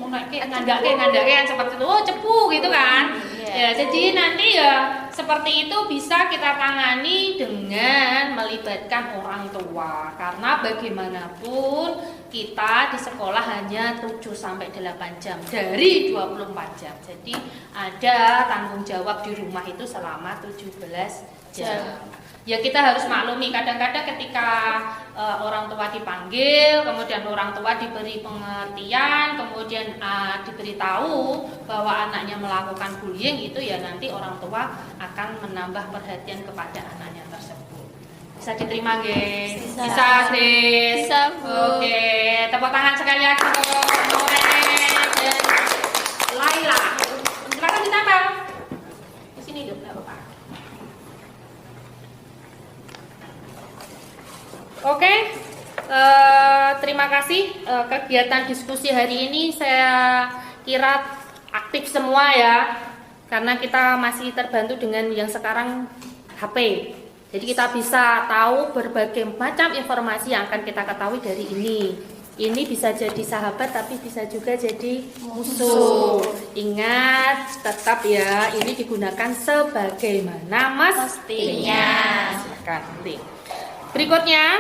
Ngandake yang seperti itu. Oh, cepu gitu kan. Ya, jadi nanti ya seperti itu bisa kita tangani dengan melibatkan orang tua. Karena bagaimanapun kita di sekolah hanya 7 sampai 8 jam dari 24 jam. Jadi ada tanggung jawab di rumah itu selama 17 jam. Ya kita harus maklumi kadang-kadang ketika orang tua dipanggil, kemudian orang tua diberi pengertian, kemudian diberitahu bahwa anaknya melakukan bullying, itu ya nanti orang tua akan menambah perhatian kepada anaknya tersebut. Bisa diterima, guys? Bisa, Grace? Bisa, Bu. Oke, tepuk tangan sekali lagi untuk Noren dan Laila. Silakan ditambah. Di sini dulu, enggak apa-apa. Oke, terima kasih. Kegiatan diskusi hari ini saya kira aktif semua ya, karena kita masih terbantu dengan yang sekarang HP. Jadi kita bisa tahu berbagai macam informasi yang akan kita ketahui dari ini. Ini bisa jadi sahabat tapi bisa juga jadi musuh. Ingat, tetap ya, ini digunakan sebagaimana mestinya. Silakan. Berikutnya,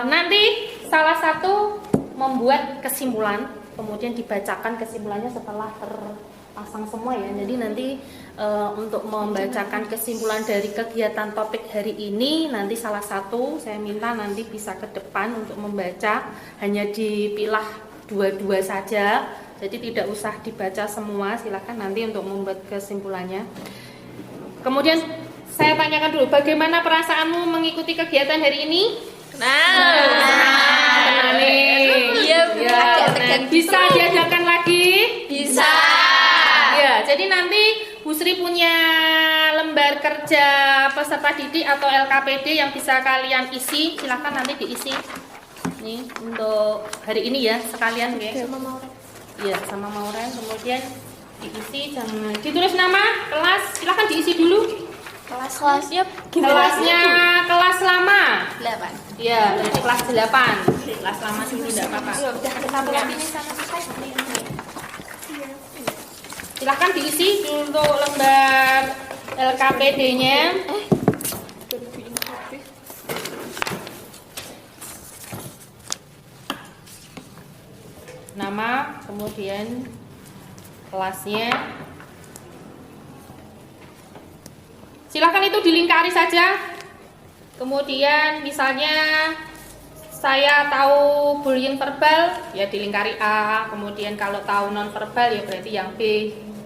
nanti salah satu membuat kesimpulan, kemudian dibacakan kesimpulannya setelah terpasang semua ya. Jadi nanti untuk membacakan kesimpulan dari kegiatan topik hari ini, nanti salah satu saya minta nanti bisa ke depan untuk membaca, hanya dipilah 2 saja. Jadi tidak usah dibaca semua, silakan nanti untuk membuat kesimpulannya. Kemudian saya tanyakan dulu, bagaimana perasaanmu mengikuti kegiatan hari ini? Nah, bisa diadakan lagi? Bisa. Ya, jadi nanti Bu Sri punya lembar kerja peserta didik atau LKPD yang bisa kalian isi, silakan nanti diisi. Nih untuk hari ini ya, sekalian ya. Sama Mauren. Iya, sama Mauren. Kemudian diisi, jangan ditulis nama kelas, silakan diisi dulu. Kelasnya kelas lama 8. Iya, berarti kelas 8. Kelas lama sini tidak apa-apa. Silakan diisi untuk lembar LKPD-nya. Nama, kemudian kelasnya. Silakan itu dilingkari saja. Kemudian misalnya saya tahu bullying verbal, ya dilingkari A. Kemudian kalau tahu non verbal, ya berarti yang B.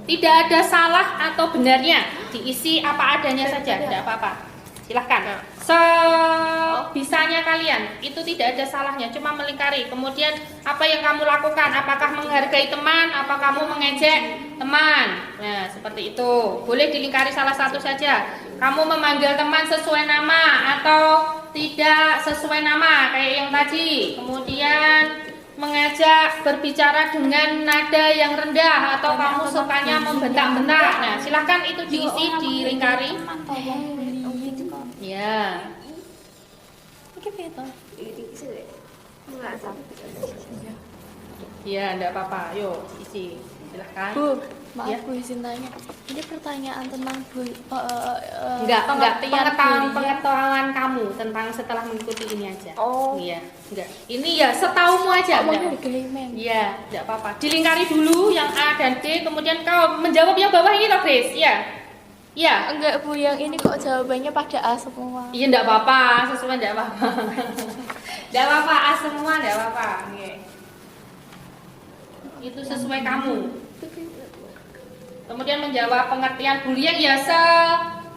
Tidak ada salah atau benarnya, diisi apa adanya saja, tidak apa-apa. Silahkan. Sebisanya kalian, itu tidak ada salahnya, cuma melingkari. Kemudian apa yang kamu lakukan, apakah menghargai teman, apa kamu mengejek teman. Nah, seperti itu. Boleh dilingkari salah satu saja. Kamu memanggil teman sesuai nama atau tidak sesuai nama, kayak yang tadi. Kemudian mengajak berbicara dengan nada yang rendah, atau kamu sukanya membentak-bentak. Nah, silahkan itu diisi, dilingkari. Ya. Ya, enggak apa-apa. Yuk, isi. Silahkan. Bu, maaf Ya. Bu, izin tanya. Ini pertanyaan tentang Enggak, pengetahuan kamu tentang setelah mengikuti ini aja. Oh. Iya, enggak. Ini ya setaumu aja. Iya, enggak apa-apa. Dilingkari dulu yang A dan D, kemudian kau menjawab yang bawah ini toh, Grace? Iya. Iya. Enggak Bu, yang ini kok jawabannya pada A semua. Iya, enggak apa-apa, sesuai enggak apa-apa. Enggak apa-apa, A semua enggak apa-apa. Oke. Itu sesuai kamu. Kemudian menjawab pengertian bullying ya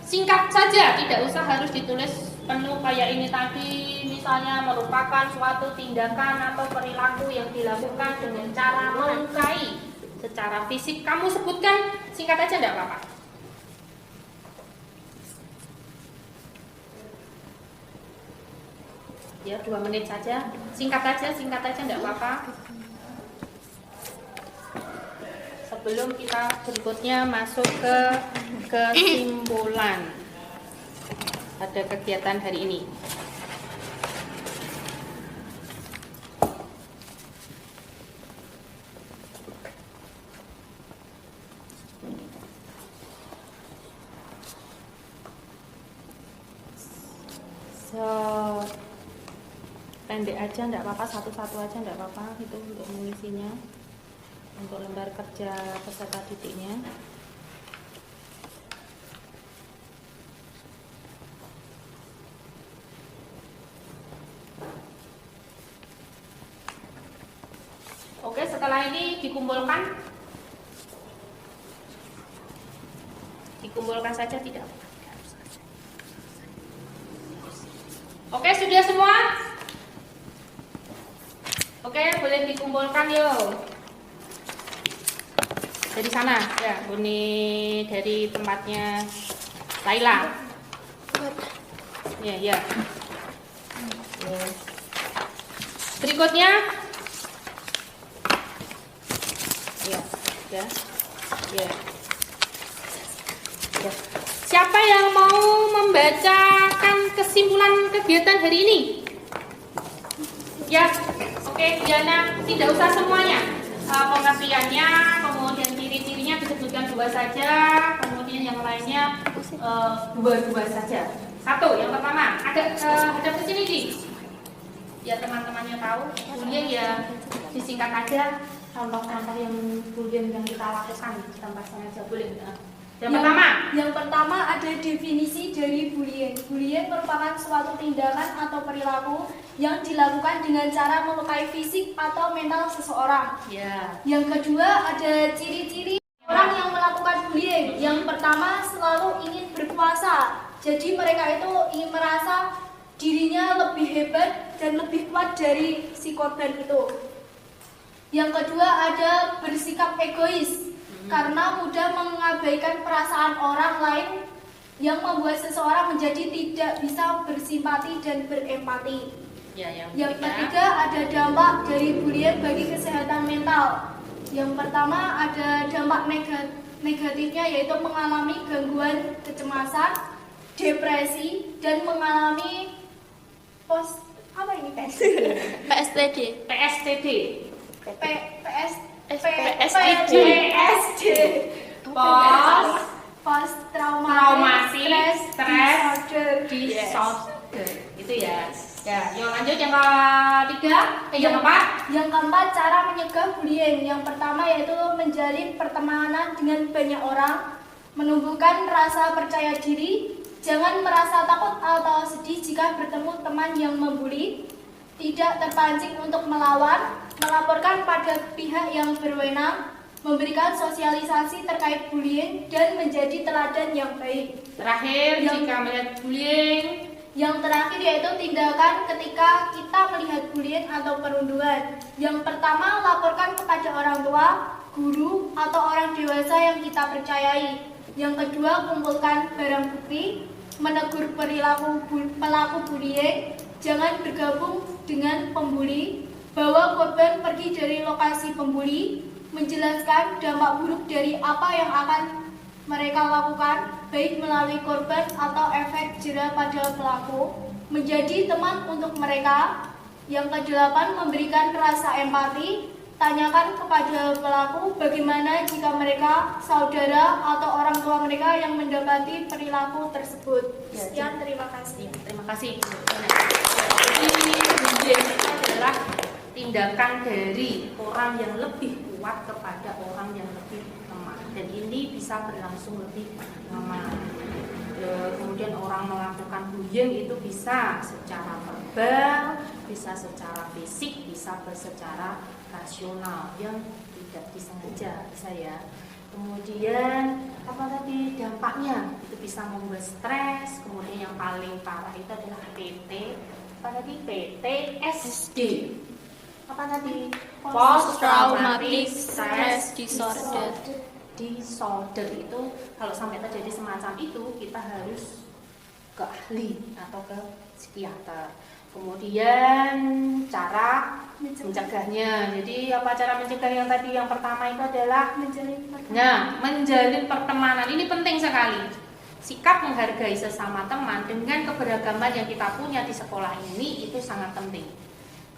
singkat saja, tidak usah harus ditulis penuh kayak ini tadi. Misalnya merupakan suatu tindakan atau perilaku yang dilakukan dengan cara melukai secara fisik. Kamu sebutkan singkat aja enggak apa-apa. Ya, 2 menit saja. Singkat aja enggak apa-apa. Sebelum kita berikutnya masuk ke kesimpulan. pada kegiatan hari ini. Pendek aja enggak apa-apa, satu-satu aja enggak apa-apa, itu untuk mengisinya, untuk lembar kerja peserta didiknya. Oke, setelah ini dikumpulkan saja, tidak apa-apa. Oke, sudah semua? Oke, boleh dikumpulkan yuk. Dari sana, ya, Buni dari tempatnya Laila. Ya, ya. Berikutnya, ya, ya, ya. Ya. Siapa yang mau membacakan kesimpulan kegiatan hari ini? Ya, oke, Diana, tidak usah semuanya. Pengertiannya, kemudian ciri-cirinya disebutkan 2 saja, kemudian yang lainnya 2 saja. 1, yang pertama, hadap ke sini, Di. Biar teman-temannya tahu. Kemudian ya disingkat aja contoh-contoh yang kita lakukan tanpa sengaja, boleh. Yang pertama ada definisi dari bullying. Bullying merupakan suatu tindakan atau perilaku yang dilakukan dengan cara melukai fisik atau mental seseorang. Yeah. Yang kedua ada ciri-ciri orang yang melakukan bullying. Yang pertama selalu ingin berkuasa. Jadi mereka itu ingin merasa dirinya lebih hebat dan lebih kuat dari si korban itu. Yang kedua ada bersikap egois. Karena mudah mengabaikan perasaan orang lain yang membuat seseorang menjadi tidak bisa bersimpati dan berempati. Ya, yang ketiga ada dampak dari bullying bagi kesehatan mental. Yang pertama ada dampak negatifnya yaitu mengalami gangguan kecemasan, depresi, dan mengalami post traumatic stress disorder. Itu ya. Ya, yuk lanjut yang ketiga. Yang keempat cara menyegah bullying. Yang pertama yaitu menjalin pertemanan dengan banyak orang, menumbuhkan rasa percaya diri, jangan merasa takut atau sedih jika bertemu teman yang membuli, tidak terpancing untuk melawan, melaporkan pada pihak yang berwenang, memberikan sosialisasi terkait bullying, dan menjadi teladan yang baik. Terakhir, jika melihat bullying. Yang terakhir yaitu tindakan ketika kita melihat bullying atau perundungan. Yang pertama, laporkan kepada orang tua, guru, atau orang dewasa yang kita percayai. Yang kedua, kumpulkan barang bukti, menegur perilaku pelaku bullying, jangan bergabung dengan pembuli, bawa korban pergi dari lokasi pembuli, menjelaskan dampak buruk dari apa yang akan mereka lakukan, baik melalui korban atau efek jera pada pelaku, menjadi teman untuk mereka. Yang kedelapan, memberikan rasa empati, tanyakan kepada pelaku bagaimana jika mereka, saudara, atau orang tua mereka yang mendapati perilaku tersebut. Sekian, terima kasih. Terima kasih. Ini adalah tindakan dari orang yang lebih kuat kepada orang yang lebih lemah, dan ini bisa berlangsung lebih lama. Kemudian orang melakukan bullying itu bisa secara verbal, bisa secara fisik, bisa secara rasional yang tidak disengaja, bisa ya. Kemudian apa tadi dampaknya? Itu bisa membuat stres. Kemudian yang paling parah itu adalah PTSD. Apa tadi? Post traumatic stress disorder. Disorder itu kalau sampai terjadi semacam itu kita harus ke ahli atau ke psikiater. Kemudian cara mencegahnya. Jadi apa cara mencegah yang tadi? Yang pertama itu adalah menjalin pertemanan. Ini penting sekali. sikap menghargai sesama teman dengan keberagaman yang kita punya di sekolah ini itu sangat penting.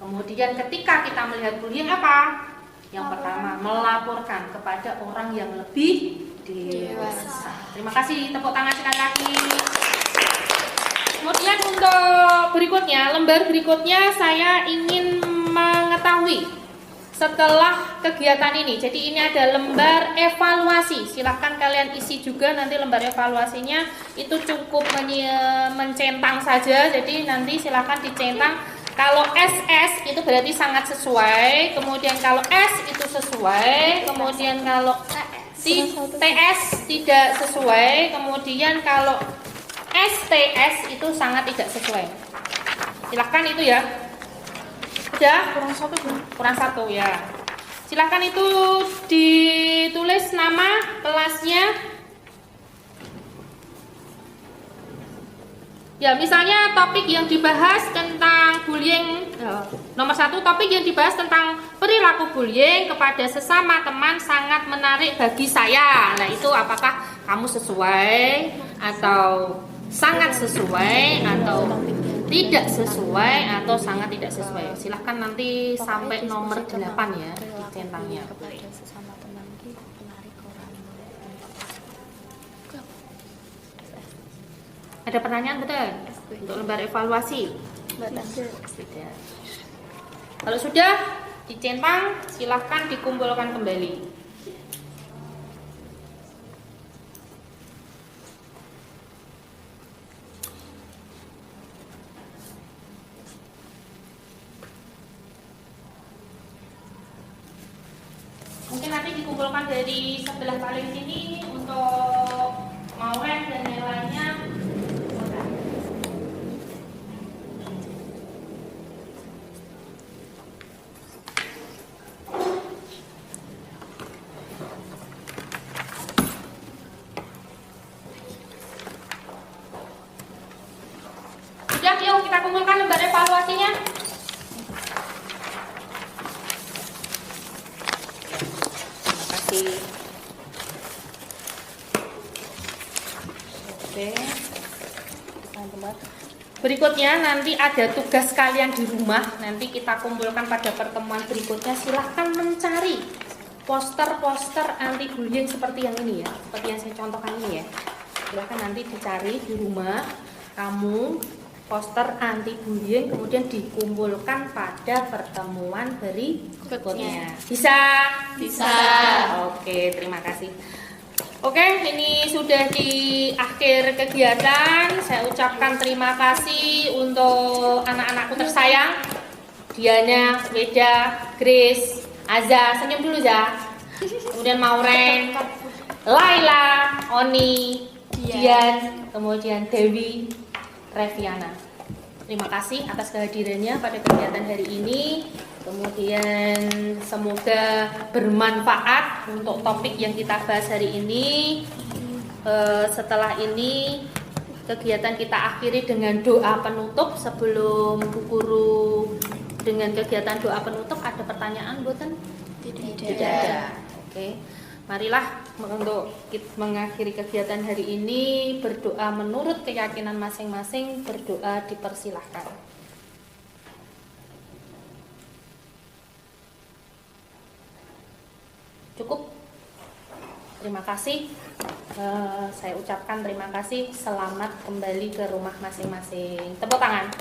Kemudian ketika kita melihat bullying apa? Yang pertama, melaporkan kepada orang yang lebih dewasa. Terima kasih, tepuk tangan sekali lagi. Kemudian untuk berikutnya, lembar berikutnya saya ingin mengetahui setelah kegiatan ini. Jadi ini ada lembar evaluasi. Silahkan kalian isi juga nanti lembar evaluasinya. Itu cukup mencentang saja. Jadi nanti silahkan dicentang. Kalau SS itu berarti sangat sesuai. Kemudian kalau S itu sesuai. Kemudian kalau TS tidak sesuai. Kemudian kalau STS itu sangat tidak sesuai. Silahkan itu ya. Udah? Kurang satu ya. Silahkan itu ditulis nama kelasnya. Ya, misalnya topik yang dibahas tentang bullying. Nomor 1, topik yang dibahas tentang perilaku bullying kepada sesama teman sangat menarik bagi saya. Nah, itu apakah kamu sesuai atau sangat sesuai atau tidak sesuai atau sangat tidak sesuai? Silahkan nanti sampai nomor 8 ya centangnya. Ada pertanyaan betul untuk lembar evaluasi? Tidak. Kalau sudah dicentang, silahkan dikumpulkan kembali. Mungkin nanti dikumpulkan dari sebelah paling sini untuk Mauren dan yang lainnya. Sudah, yuk kita kumpulkan lembar evaluasinya. Oke. Berikutnya nanti ada tugas kalian di rumah. Nanti kita kumpulkan pada pertemuan berikutnya. Silahkan mencari poster-poster anti bullying seperti yang ini ya, seperti yang saya contohkan ini ya. Silahkan nanti dicari di rumah kamu poster anti bullying, kemudian dikumpulkan pada pertemuan berikutnya. Bisa? Bisa. Oke, terima kasih. Oke, ini sudah di akhir kegiatan. Saya ucapkan terima kasih untuk anak-anakku tersayang, Diana, Weda, Grace, Aza, senyum dulu ya. Kemudian Mauren, Laila, Oni, Dian, kemudian Dewi, Reviana. Terima kasih atas kehadirannya pada kegiatan hari ini. Kemudian semoga bermanfaat untuk topik yang kita bahas hari ini. Setelah ini kegiatan kita akhiri dengan doa penutup. Sebelum Bu Guru dengan kegiatan doa penutup, ada pertanyaan Boten? Tidak ada. Oke. Marilah untuk mengakhiri kegiatan hari ini berdoa menurut keyakinan masing-masing. Berdoa dipersilahkan. Cukup. Terima kasih. Saya ucapkan terima kasih. Selamat kembali ke rumah masing-masing. Tepuk tangan.